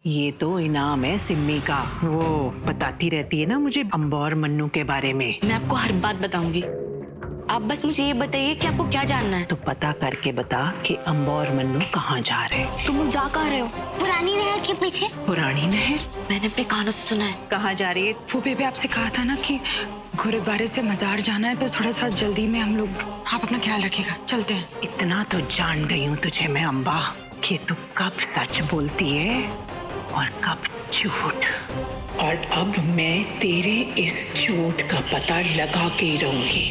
ये तो इनाम है सिम्मी का। वो बताती रहती है ना मुझे अम्बा और मन्नू के बारे में। मैं आपको हर बात बताऊंगी। आप बस मुझे ये बताइए कि आपको क्या जानना है। तो पता करके बता कि अम्बा और मन्नू कहाँ जा रहे हैं। तुम लोग जा कहाँ रहे हो? पुरानी नहर के पीछे। पुरानी नहर? मैंने अपने कानों से सुना है। कहाँ जा रही है? वो बेबे आपसे कहा था ना कि गुरुद्वारे से मजार जाना है, तो थोड़ा सा जल्दी में हम लोग। आप अपना ख्याल रखिएगा, चलते हैं। इतना तो जान गई हूँ तुझे मैं अम्बा कि तू कब सच बोलती है और कब झूठ। और अब मैं तेरे इस झूठ का पता लगा के ही रहूंगी।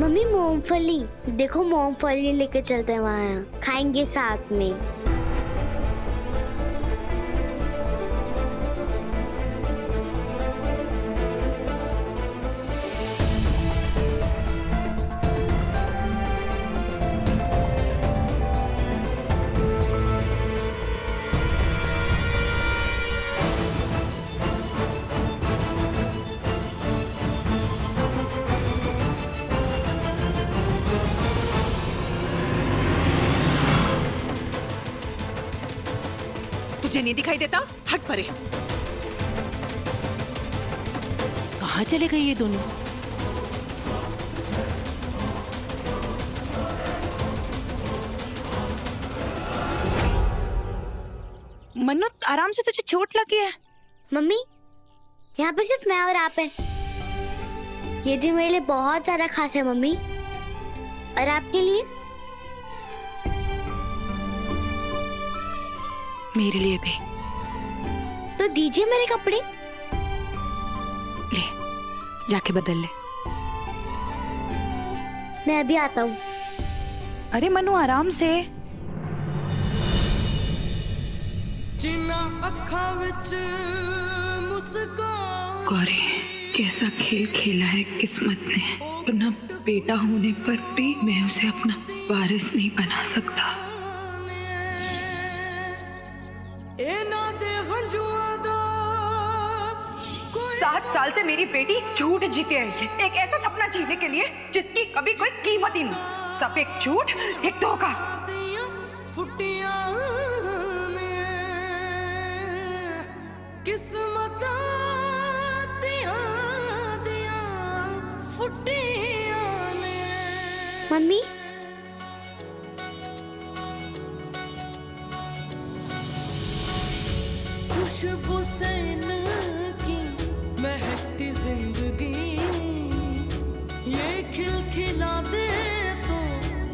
मम्मी मूंगफली देखो, मूंगफली लेके चलते हैं, वहाँ खाएंगे साथ में। तुझे नहीं दिखाई देता? हट परे। कहाँ चले गए ये दोनों? मन्नू आराम से, तुझे चोट लगी है? मम्मी यहाँ पे सिर्फ मैं और आप हैं। ये दिन मेरे लिए बहुत ज्यादा खास है मम्मी। और आपके लिए? मेरे लिए भी। तो दीजिए मेरे कपड़े। ले, जाके बदल ले। मैं अभी आता हूँ। अरे मनु, आराम से। गौरी, कैसा खेल खेला है किस्मत ने। अपना बेटा होने पर भी मैं उसे अपना वारिस नहीं बना सकता। 7 साल से मेरी बेटी झूठ जीती आई है, एक ऐसा सपना जीने के लिए जिसकी कभी कोई कीमत ही नहीं। सब एक झूठ, एक धोखा। मम्मी खुशबू से इनकी महकती जिंदगी, ये खिलखिला दे तो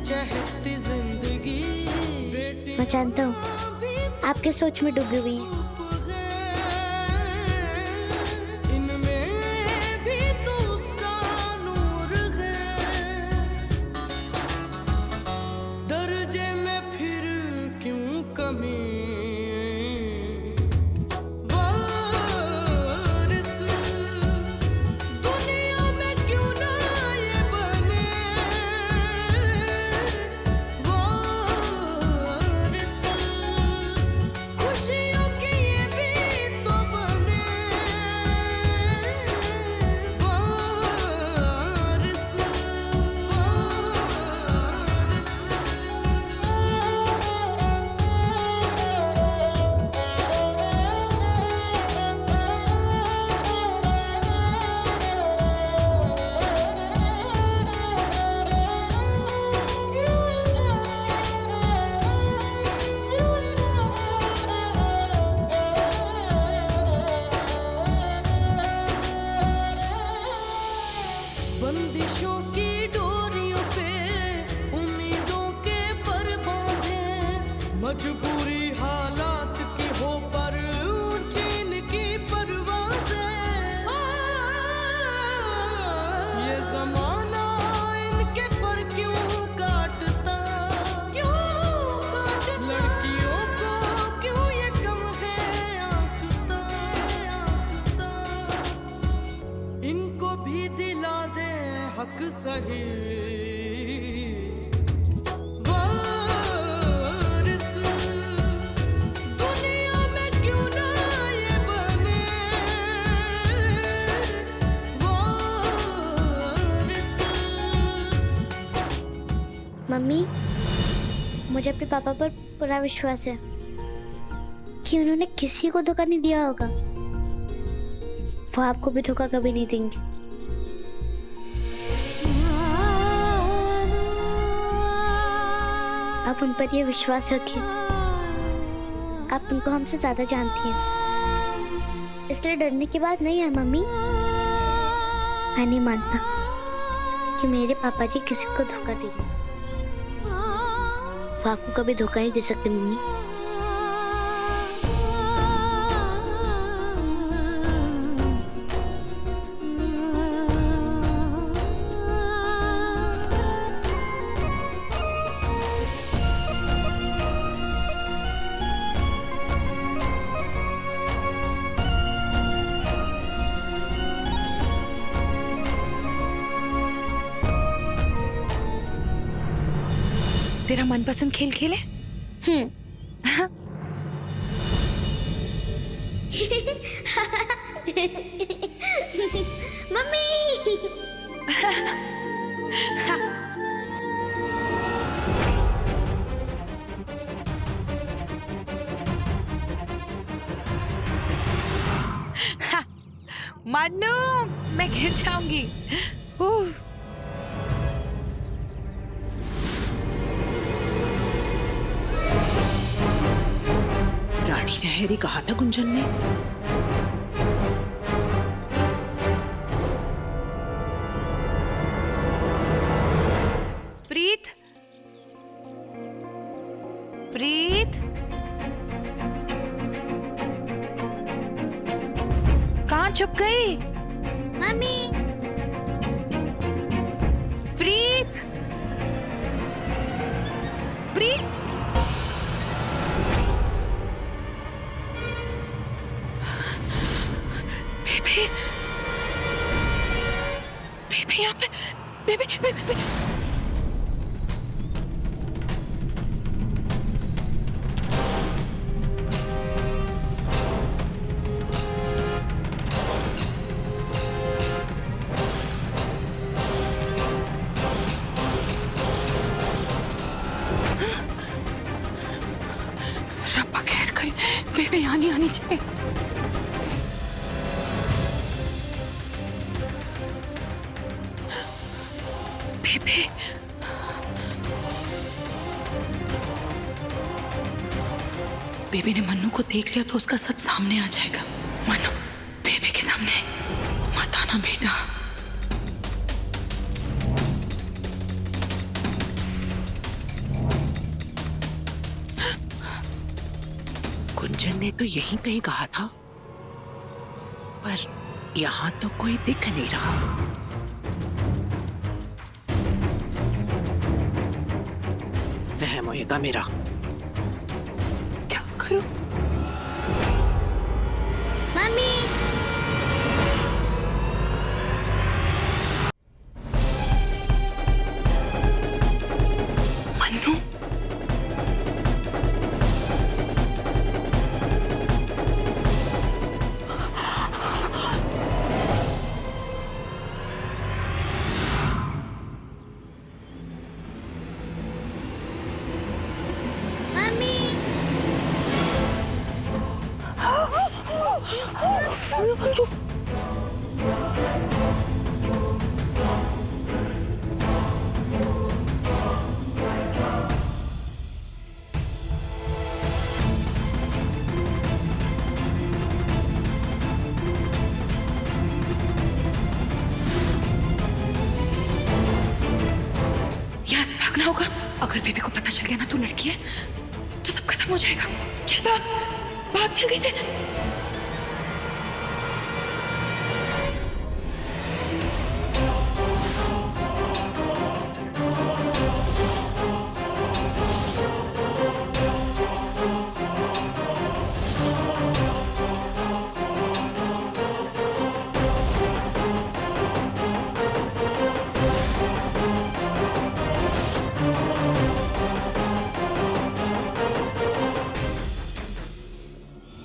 चहकती जिंदगी। मैं जानता हूँ आपके सोच में डूबी हुई है। इनमें भी तो उसका नूर है, दर्जे में फिर क्यों कमी। बंदिशों की डोरियों पे उम्मीदों के पर बांधे, मजबूरी हालात की हो पर ऊंची इनकी परवाज़ें। ये ज़माना इनके पर क्यों काटता, लड़कियों को क्यों ये कम है आंकता। इनको भी दिला दे हक सही, वारिस दुनिया में क्यों ना ये बने, मम्मी, मुझे अपने पापा पर पूरा विश्वास है कि उन्होंने किसी को धोखा नहीं दिया होगा। वो आपको भी धोखा कभी नहीं देंगे। आप उन पर ये विश्वास रखिए। आप उनको हमसे ज्यादा जानती हैं, इसलिए डरने की बात नहीं है मम्मी। मैं नहीं मानता कि मेरे पापा जी किसी को धोखा देंगे। वो आपको कभी धोखा नहीं दे सकते मम्मी। तेरा मनपसंद खेल खेले? मम्मी। मन्नू, मैं गिर जाऊंगी। रानी जहरी कहा था गुंजन ने। प्रीत, प्रीत, कहाँ छुप गई? मम्मी। प्रीत, प्रीत, बेबी, बेबी यहाँ पे, बेबी, बेबी, रब्बा खैर करे, बेबी यहाँ नहीं आनी चाहिए। बेबी, बेबी ने मन्नू को देख लिया तो उसका सच सामने आ जाएगा। मन्नू, बेबी के सामने मत आना बेटा। गुंजन ने तो यहीं कहीं कहा था, पर यहाँ तो कोई दिख नहीं रहा। वहम होएगा मेरा। क्या करूं? मम्मी। मन्नू, यहाँ से भागना होगा। अगर बेबी को पता चल गया ना तू लड़की है तो सब खत्म हो जाएगा। चल भाग, भाग जल्दी से।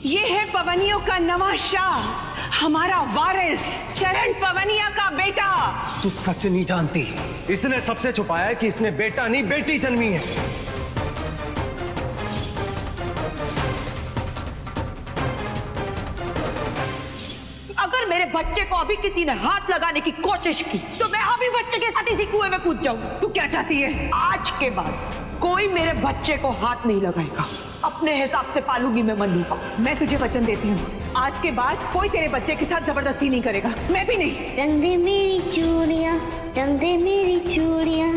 ये है पवनियों का नवा शाह। हमारा वारिस चरण पवनिया का बेटा। तू सच नहीं जानती। इसने सबसे छुपाया है कि इसने बेटा नहीं बेटी जन्मी है। अगर मेरे बच्चे को अभी किसी ने हाथ लगाने की कोशिश की तो मैं अभी बच्चे के साथ इसी कुएं में कूद जाऊं। तू क्या चाहती है? आज के बाद कोई मेरे बच्चे को हाथ नहीं लगाएगा। अपने हिसाब से पालूंगी मैं मन्नू को। मैं तुझे वचन देती हूँ, आज के बाद कोई तेरे बच्चे के साथ जबरदस्ती नहीं करेगा। मैं भी नहीं। रंग दे मेरी चूड़ियां, रंग दे मेरी चूड़ियां।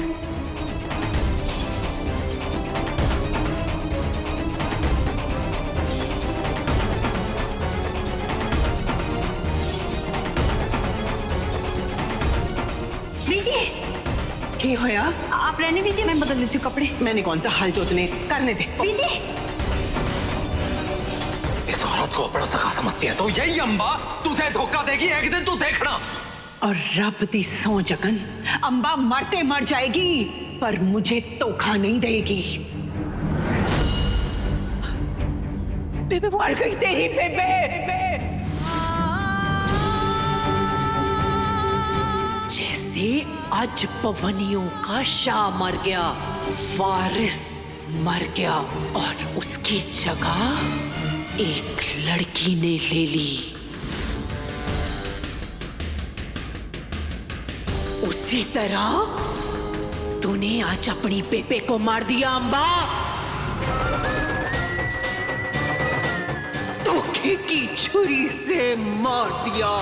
की होया? आप रहने दीजिए, मैं बदल देती हूँ कपड़े। मैंने कौन सा हाल जोतने, करने दे। बीजी, इस औरत को अपना सखा समझती है तो यही अंबा तुझे धोखा देगी। एक दिन तू देखना। और रब दी सौ जगन, अंबा मरते मर जाएगी पर मुझे धोखा नहीं देगी। बेबे वो मर गई तेरी बेबे। जैसे आज पवनियों का शाह मर गया, वारिस मर गया और उसकी जगह एक लड़की ने ले ली। उसी तरह तूने आज अपनी बेबे को मार दिया अंबा। धोखे की छुरी से मार दिया।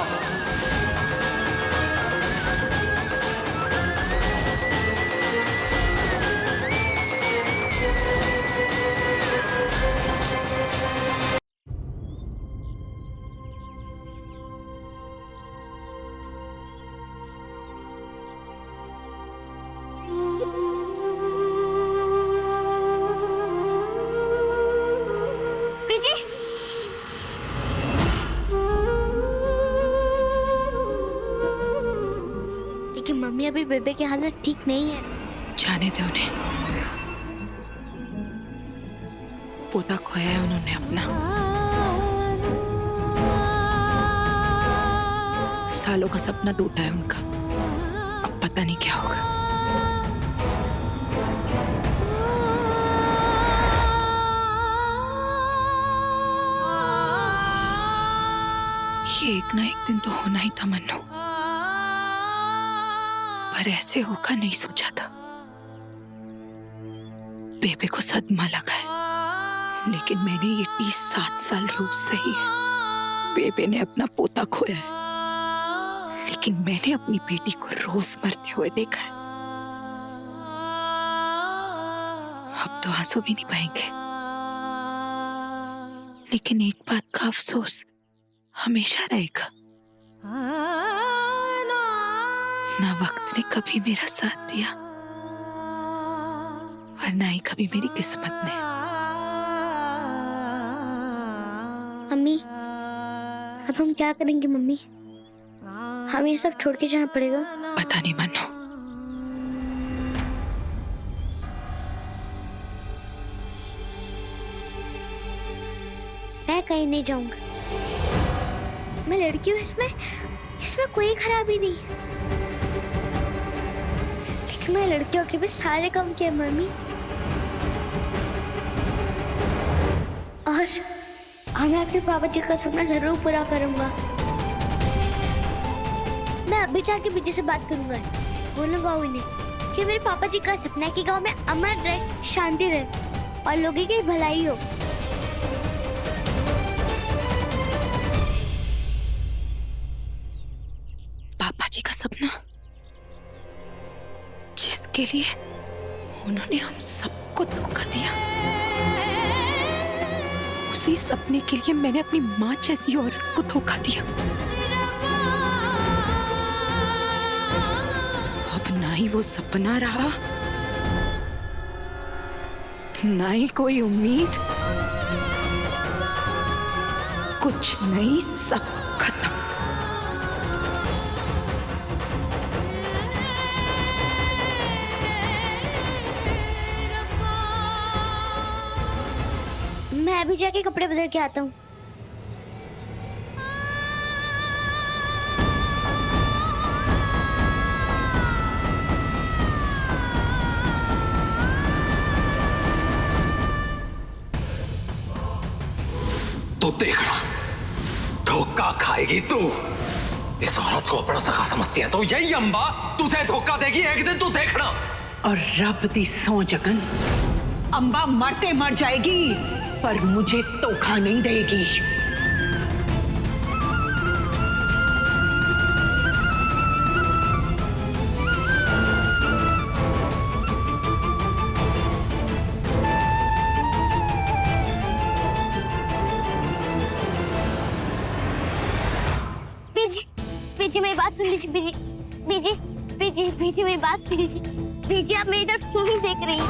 बीजी, लेकिन मम्मी अभी बेबे की हालत ठीक नहीं है। जाने दे उन्हें, पोता खोया है उन्होंने अपना। सालों का सपना टूटा है उनका, अब पता नहीं क्या होगा। ये एक ना एक दिन तो होना ही था मन्नू, पर ऐसे होगा नहीं सोचा था। बेबे को सदमा लगा है, लेकिन मैंने ये 7 साल रोज सही है। बेबे ने अपना पोता खोया है, लेकिन मैंने अपनी बेटी को रोज मरते हुए देखा है। अब तो आंसू भी नहीं बहेंगे, लेकिन एक बात का अफसोस हमेशा रहेगा। ना वक्त ने कभी मेरा साथ दिया और ना ही कभी मेरी किस्मत ने। मम्मी, अब हम क्या करेंगे मम्मी? हमें ये सब छोड़ के जाना पड़ेगा। पता नहीं मन्नू, मैं कहीं नहीं जाऊंगा। मैं लड़की हूँ, इसमें कोई खराबी नहीं है। लेकिन मैं लड़कियों के भी सारे काम किए मम्मी, और मैं आपके पापा जी का सपना जरूर पूरा करूंगा। मैं अभी जाके बीजी से बात करूंगा, बोलूंगा उन्हें कि मेरे पापा जी का सपना है कि गांव में अमन रहे, शांति रहे और लोगों की भलाई हो। पापा जी का सपना, जिसके लिए उन्होंने हम सबको धोखा दिया, उसी सपने के लिए मैंने अपनी माँ जैसी औरत को धोखा दिया। अब ना ही वो सपना रहा, ना ही कोई उम्मीद, कुछ नहीं, सब खत्म। मैं अभी जाके कपड़े बदल के आता हूँ। तो देखना, धोखा खाएगी तू। इस औरत को अपना सखा समझती है तो यही अंबा तुझे धोखा देगी, एक दिन तू देखना। और रब दी सौ जगन, अंबा मरते मर जाएगी पर मुझे धोखा नहीं देगी। बीजी मेरी बात सुन लीजिए। बीजी बीजी बीजी बीजी मेरी बात सुन लीजिए। बीजी आप मेरी तरफ क्यों नहीं देख रही?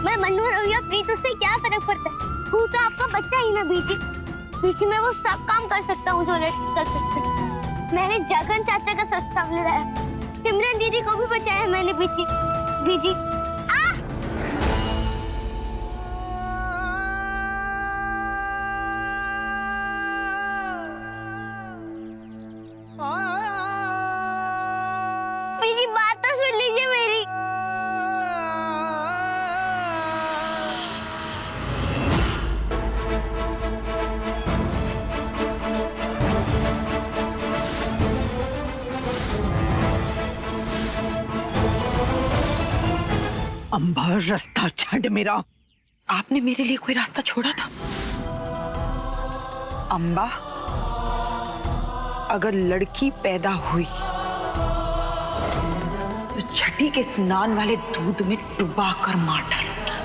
मैं मन्नू और या प्रीत, उससे क्या फर्क पड़ता है? वो तो आपका बच्चा ही ना बीजी। बीजी मैं वो सब काम कर सकता हूँ जो लड़की कर सकते हैं। मैंने जगन चाचा का सस्ता लाया, सिमरन दीदी को भी बचाया मैंने बीजी। बीजी बीजी बात तो सुन लीजिए मेरी। अंबा रास्ता छड़ मेरा। आपने मेरे लिए कोई रास्ता छोड़ा था? अंबा, अगर लड़की पैदा हुई तो छठी के स्नान वाले दूध में डुबा कर मार डालूंगी।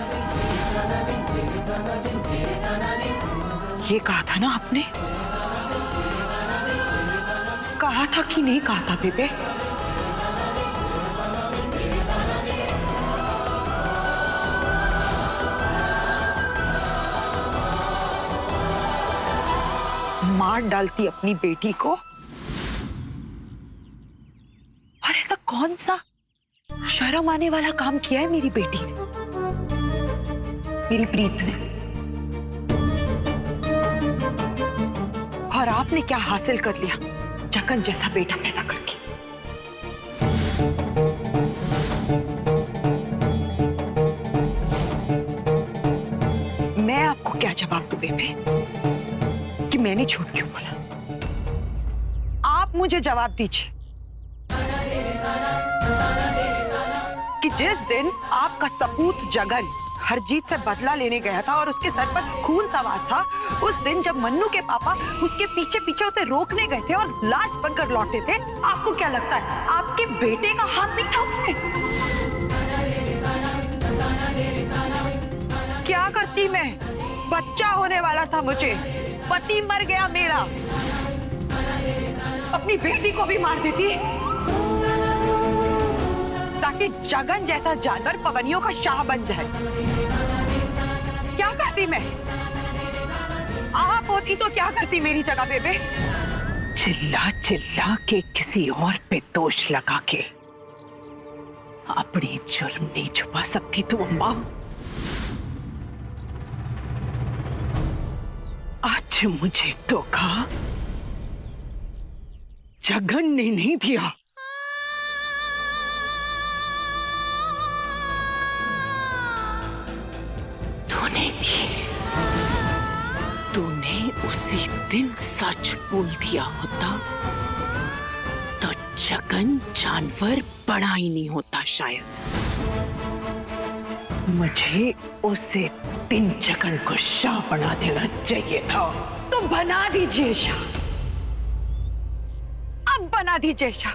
ये कहा था ना आपने? कहा था कि नहीं कहा था बेबे? मार डालती अपनी बेटी को। और ऐसा कौन सा शर्म आने वाला काम किया है मेरी बेटी ने, मेरी प्रीत ने? और आपने क्या हासिल कर लिया जगन जैसा बेटा पैदा करके? मैं आपको क्या जवाब दूं बेबे कि मैंने झूठ क्यों बोला? आप मुझे जवाब दीजिए कि जिस दिन आपका सपूत जगन हरजीत से बदला लेने गया था और उसके सर पर खून सवार था, उस दिन जब मन्नू के पापा उसके पीछे पीछे उसे रोकने गए थे और लाश बनकर लौटे थे, आपको क्या लगता है आपके बेटे का हाथ नहीं था उसमें? क्या करती मैं? बच्चा होने वाला था मुझे, पति मर गया मेरा, अपनी बेटी को भी मार देती ताकि जगन जैसा जानवर पवनियों का शाह बन जाए। क्या करती मैं? आप होती तो क्या करती मेरी जगह बेबे? चिल्ला चिल्ला के किसी और पे दोष लगा के अपनी जुर्म नहीं छुपा सकती तू अम्मा। आज मुझे धोखा जगन ने नहीं दिया, तूने दी। तूने उसी दिन सच बोल दिया होता तो जगन जानवर बड़ा ही नहीं होता शायद। मुझे उसे दिन जगन को शाह बना देना चाहिए था। तो बना दीजिए शाह, अब बना दीजिए शाह।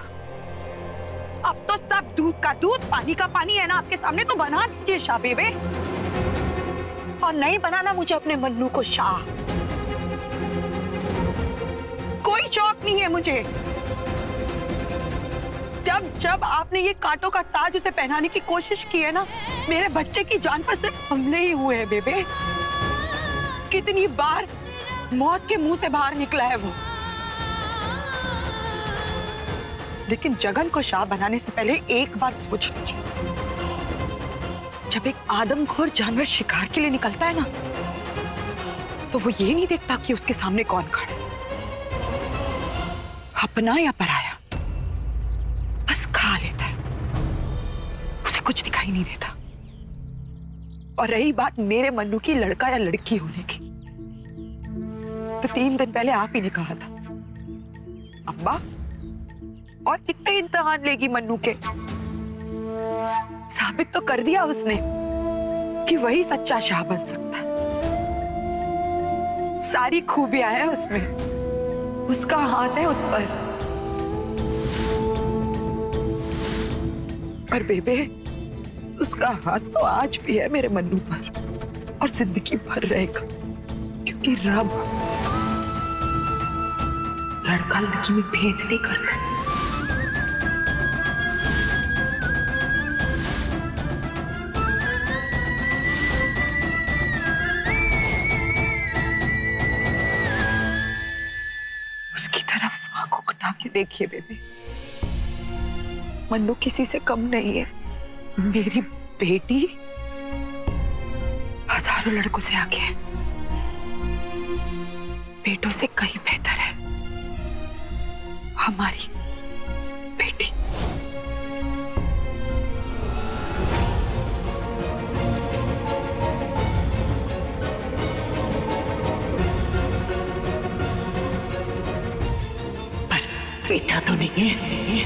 अब तो सब दूध का दूध पानी का पानी है ना आपके सामने, तो बना दीजिए शाह बेबे। और नहीं बनाना मुझे अपने मन्नू को शाह, कोई शौक नहीं है मुझे। जब जब आपने ये कांटों का ताज उसे पहनाने की कोशिश की है ना, मेरे बच्चे की जान पर सिर्फ हमले ही हुए हैं बेबे। कितनी बार मौत के मुंह से बाहर निकला है वो। लेकिन जगन को शाह बनाने से पहले एक बार सोच लीजिए, जब एक आदमखोर जानवर शिकार के लिए निकलता है ना, तो वो ये नहीं देखता कि उसके सामने कौन खड़ा है, अपना या पराया, बस खा लेता है, उसे कुछ दिखाई नहीं देता। और रही बात मेरे मन्नू की लड़का या लड़की होने की, तो 3 दिन पहले आप ही ने कहा था। अम्मा, और कितने इम्तिहान लेगी मन्नू के? साबित तो कर दिया उसने कि वही सच्चा शाह बन सकता है। सारी खूबियां हैं उसमें, उसका हाथ है उस पर। और बेबे, उसका हाथ तो आज भी है मेरे मन्नू पर और जिंदगी भर रहेगा, क्योंकि रब लड़का लड़की में भेद नहीं करता। उसकी तरफ आंखों उठा के देखिए बेबे, मन्नू किसी से कम नहीं है। मेरी बेटी हजारों लड़कों से आगे है, बेटों से कहीं बेहतर है हमारी बेटी। पर बेटा तो नहीं है।